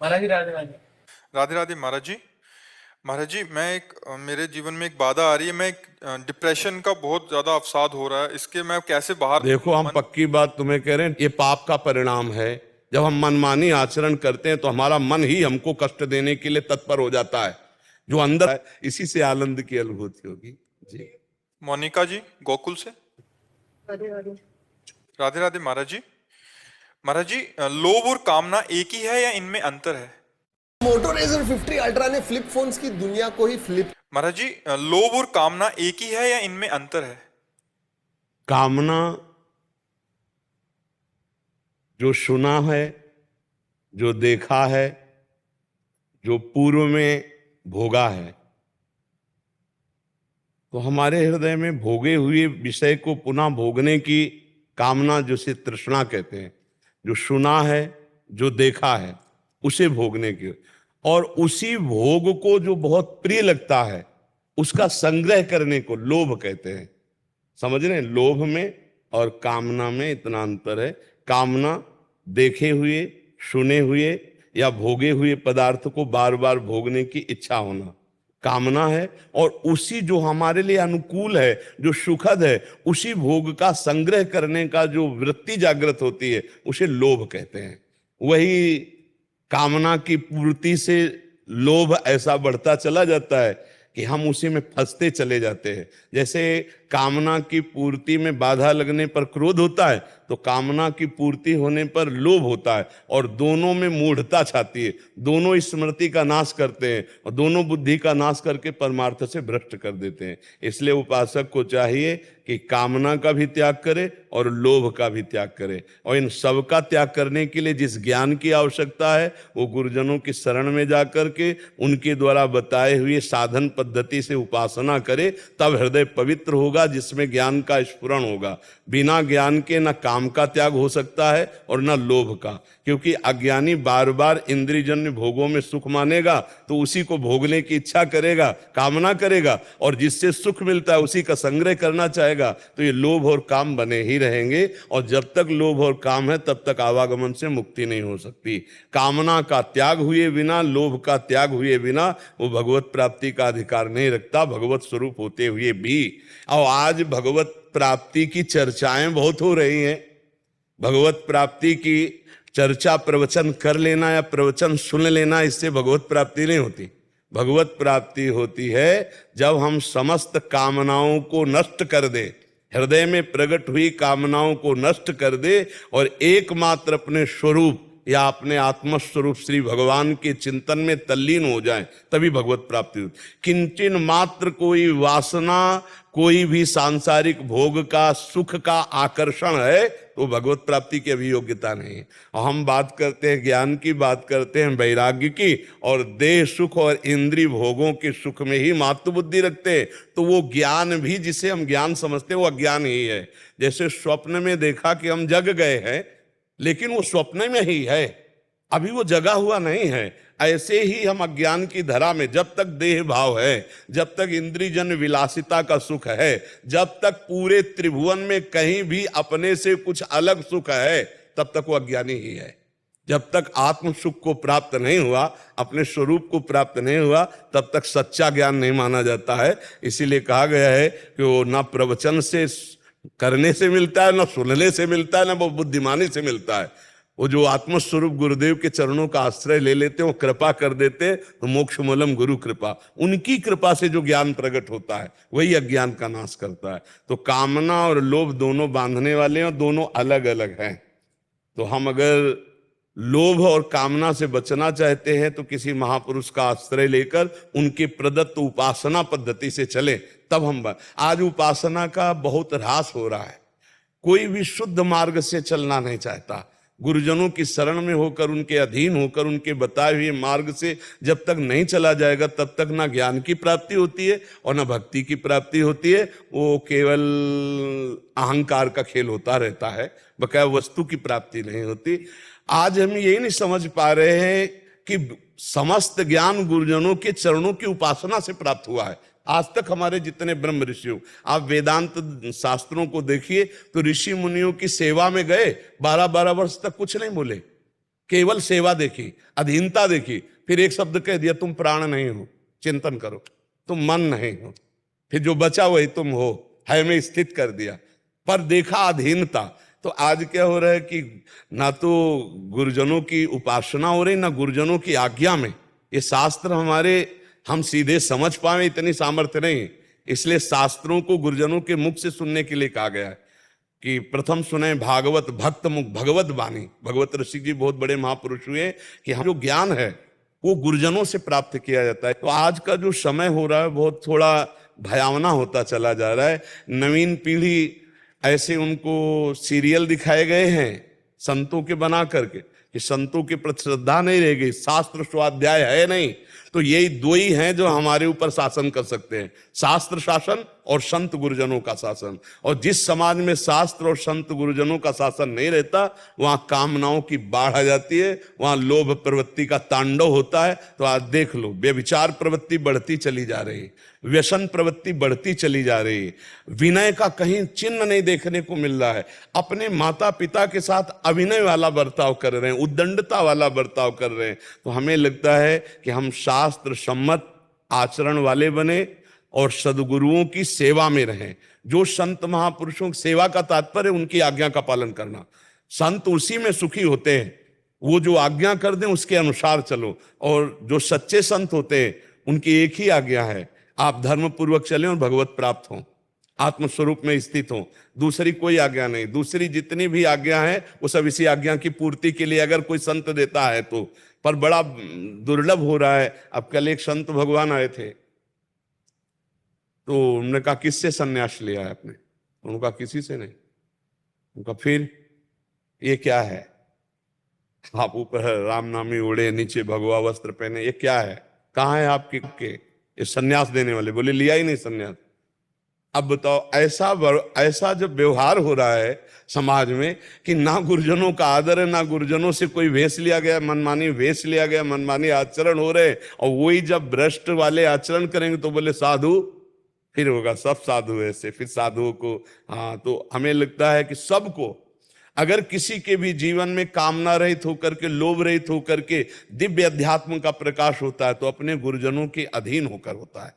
महाराज जी राधे राधे। राधे राधे महाराज जी। महाराज जी, मेरे जीवन में एक बाधा आ रही है। मैं एक डिप्रेशन का बहुत ज्यादा अवसाद हो रहा है। इसके मैं कैसे बाहर देखो, हम मन। पक्की बात तुम्हें कह रहे हैं, ये पाप का परिणाम है। जब हम मनमानी आचरण करते हैं तो हमारा मन ही हमको कष्ट देने के लिए तत्पर हो जाता है, जो अंदर है। इसी से आनंद की अनुभूति होगी जी। मोनिका जी गोकुल से। राधे राधे। राधे राधे महाराज जी। महाराज जी, लोभ और कामना एक ही है या इनमें अंतर है? मोटोरेजर 50 अल्ट्रा ने फ्लिप फोन्स की दुनिया को ही फ्लिप। महाराज जी, लोभ और कामना एक ही है या इनमें अंतर है? कामना जो सुना है, जो देखा है, जो पूर्व में भोगा है, तो हमारे हृदय में भोगे हुए विषय को पुनः भोगने की कामना, जिसे तृष्णा कहते हैं। जो सुना है, जो देखा है, उसे भोगने की, और उसी भोग को जो बहुत प्रिय लगता है उसका संग्रह करने को लोभ कहते हैं। समझ रहे हैं? लोभ में और कामना में इतना अंतर है। कामना देखे हुए, सुने हुए या भोगे हुए पदार्थ को बार बार भोगने की इच्छा होना कामना है, और उसी जो हमारे लिए अनुकूल है, जो सुखद है, उसी भोग का संग्रह करने का जो वृत्ति जागृत होती है, उसे लोभ कहते हैं। वही कामना की पूर्ति से लोभ ऐसा बढ़ता चला जाता है कि हम उसी में फंसते चले जाते हैं। जैसे कामना की पूर्ति में बाधा लगने पर क्रोध होता है, तो कामना की पूर्ति होने पर लोभ होता है, और दोनों में मूढ़ता छाती है। दोनों स्मृति का नाश करते हैं और दोनों बुद्धि का नाश करके परमार्थ से भ्रष्ट कर देते हैं। इसलिए उपासक को चाहिए कि कामना का भी त्याग करे और लोभ का भी त्याग करे, और इन सब का त्याग करने के लिए जिस ज्ञान की आवश्यकता है वो गुरुजनों की शरण में जाकर के उनके द्वारा बताए हुए साधन पद्धति से उपासना करे। तब हृदय पवित्र होगा, जिसमें ज्ञान का स्फुरण होगा। बिना ज्ञान के न काम का त्याग हो सकता है और न लोभ का, क्योंकि अज्ञानी बार बार इंद्रियजन्य भोगों में सुख मानेगा तो उसी को भोगने की इच्छा करेगा, कामना करेगा, और जिससे सुख मिलता है उसी का संग्रह करना चाहेगा। तो ये लोभ और काम बने ही रहेंगे, और जब तक लोभ और काम है तब तक आवागमन से मुक्ति नहीं हो सकती। कामना का त्याग हुए बिना, लोभ का त्याग हुए बिना वो भगवत प्राप्ति का अधिकार नहीं रखता, भगवत स्वरूप होते हुए भी। और आज भगवत प्राप्ति की चर्चाएं बहुत हो रही हैं। भगवत प्राप्ति की चर्चा प्रवचन कर लेना या प्रवचन सुन लेना, इससे भगवत प्राप्ति नहीं होती। भगवत प्राप्ति होती है जब हम समस्त कामनाओं को नष्ट कर दे, हृदय में प्रकट हुई कामनाओं को नष्ट कर दे, और एकमात्र अपने स्वरूप या अपने आत्मस्वरूप श्री भगवान के चिंतन में तल्लीन हो जाए, तभी भगवत प्राप्ति होती। किंचन मात्र कोई वासना, कोई भी सांसारिक भोग का, सुख का आकर्षण है तो भगवत प्राप्ति की अभी योग्यता नहीं है। और हम बात करते हैं ज्ञान की, बात करते हैं वैराग्य की, और देह सुख और इंद्रिय भोगों के सुख में ही मात्र बुद्धि रखते हैं, तो वो ज्ञान भी जिसे हम ज्ञान समझते हैं वो अज्ञान ही है। जैसे स्वप्न में देखा कि हम जग गए हैं, लेकिन वो स्वप्न में ही है, अभी वो जगा हुआ नहीं है। ऐसे ही हम अज्ञान की धरा में जब तक देह भाव है, जब तक इंद्रियजन्य विलासिता का सुख है, जब तक पूरे त्रिभुवन में कहीं भी अपने से कुछ अलग सुख है, तब तक वो अज्ञानी ही है। जब तक आत्म सुख को प्राप्त नहीं हुआ, अपने स्वरूप को प्राप्त नहीं हुआ, तब तक सच्चा ज्ञान नहीं माना जाता है। इसीलिए कहा गया है कि वो ना प्रवचन से करने से मिलता है, ना सुनने से मिलता है, ना वो बुद्धिमानी से मिलता है। वो जो आत्मस्वरूप गुरुदेव के चरणों का आश्रय ले लेते हैं, वो कृपा कर देते हैं, तो मोक्ष मूलम गुरु कृपा, उनकी कृपा से जो ज्ञान प्रकट होता है वही अज्ञान का नाश करता है। तो कामना और लोभ दोनों बांधने वाले हैं और दोनों अलग अलग हैं। तो हम अगर लोभ और कामना से बचना चाहते हैं तो किसी महापुरुष का आश्रय लेकर उनके प्रदत्त उपासना पद्धति से चले, तब हम। आज उपासना का बहुत ह्रास हो रहा है, कोई भी शुद्ध मार्ग से चलना नहीं चाहता। गुरुजनों की शरण में होकर, उनके अधीन होकर, उनके बताए हुए मार्ग से जब तक नहीं चला जाएगा तब तक ना ज्ञान की प्राप्ति होती है और ना भक्ति की प्राप्ति होती है। वो केवल अहंकार का खेल होता रहता है, बकाया वस्तु की प्राप्ति नहीं होती। आज हम यही नहीं समझ पा रहे हैं कि समस्त ज्ञान गुरुजनों के चरणों की उपासना से प्राप्त हुआ है। आज तक हमारे जितने ब्रह्म ऋषियों, आप वेदांत शास्त्रों को देखिए तो ऋषि मुनियों की सेवा में गए, 12-12 वर्ष तक कुछ नहीं बोले, केवल सेवा देखी, अधीनता देखी, फिर एक शब्द कह दिया, तुम प्राण नहीं हो, चिंतन करो, तुम मन नहीं हो, फिर जो बचा वही तुम हो, है में स्थित कर दिया, पर देखा अधीनता। तो आज क्या हो रहा है कि ना तो गुरुजनों की उपासना हो रही, ना गुरुजनों की आज्ञा में ये शास्त्र हमारे हम सीधे समझ पाए इतनी सामर्थ्य नहीं, इसलिए शास्त्रों को गुरुजनों के मुख से सुनने के लिए कहा गया है कि प्रथम सुने भागवत भक्त मुख भगवत वाणी। भगवत ऋषि जी बहुत बड़े महापुरुष हुए कि हम जो ज्ञान है वो गुरुजनों से प्राप्त किया जाता है। तो आज का जो समय हो रहा है बहुत थोड़ा भयावना होता चला जा रहा है। नवीन पीढ़ी ऐसे उनको सीरियल दिखाए गए हैं संतों के बना करके कि संतों के प्रति श्रद्धा नहीं रह गई, शास्त्र स्वाध्याय है नहीं। तो यही दो ही हैं जो हमारे ऊपर शासन कर सकते हैं, शास्त्र शासन और संत गुरुजनों का शासन। और जिस समाज में शास्त्र और संत गुरुजनों का शासन नहीं रहता वहां कामनाओं की बाढ़ आ जाती है, वहां लोभ प्रवृत्ति का तांडव होता है। तो आज देख लो, व्यभिचार प्रवृत्ति बढ़ती चली जा रही, व्यसन प्रवृत्ति बढ़ती चली जा रही, विनय का कहीं चिन्ह नहीं देखने को मिल रहा है। अपने माता पिता के साथ अभिनय वाला बर्ताव कर रहे हैं, उद्दंडता वाला बर्ताव कर रहे हैं। तो हमें लगता है कि हम शास्त्र सम्मत आचरण वाले बने और सदगुरुओं की सेवा में रहें। जो संत महापुरुषों की सेवा का तात्पर्य उनकी आज्ञा का पालन करना। संत उसी में सुखी होते हैं, वो जो आज्ञा कर दें उसके अनुसार चलो। और जो सच्चे संत होते हैं उनकी एक ही आज्ञा है, आप धर्म पूर्वक चलें और भगवत प्राप्त हों, आत्मस्वरूप में स्थित हों। दूसरी कोई आज्ञा नहीं, दूसरी जितनी भी आज्ञा है वो सब इसी आज्ञा की पूर्ति के लिए अगर कोई संत देता है तो। पर बड़ा दुर्लभ हो रहा है। अब कल एक संत भगवान आए थे तो उन्होंने कहा किससे सन्यास लिया है आपने? उन्होंने कहा किसी से नहीं। उनका फिर ये क्या है? आप ऊपर राम नामी उड़े, नीचे भगवा वस्त्र पहने, ये क्या है? कहाँ है आपके ये सन्यास देने वाले? बोले लिया ही नहीं सन्यास। अब बताओ, ऐसा जब व्यवहार हो रहा है समाज में कि ना गुरुजनों का आदर है, ना गुरुजनों से कोई वेश लिया गया, मनमानी वेश लिया गया, मनमानी आचरण हो रहे, और वही जब भ्रष्ट वाले आचरण करेंगे तो बोले साधु, फिर होगा सब साधु ऐसे, फिर साधुओं को। हाँ, तो हमें लगता है कि सबको अगर किसी के भी जीवन में कामना रहित होकर के, लोभ रहित होकर के दिव्य अध्यात्म का प्रकाश होता है तो अपने गुरुजनों के अधीन होकर होता है।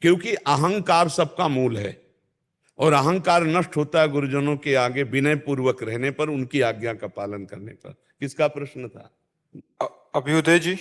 क्योंकि अहंकार सबका मूल है और अहंकार नष्ट होता है गुरुजनों के आगे विनय पूर्वक रहने पर, उनकी आज्ञा का पालन करने पर। किसका प्रश्न था? अभ्युदय जी।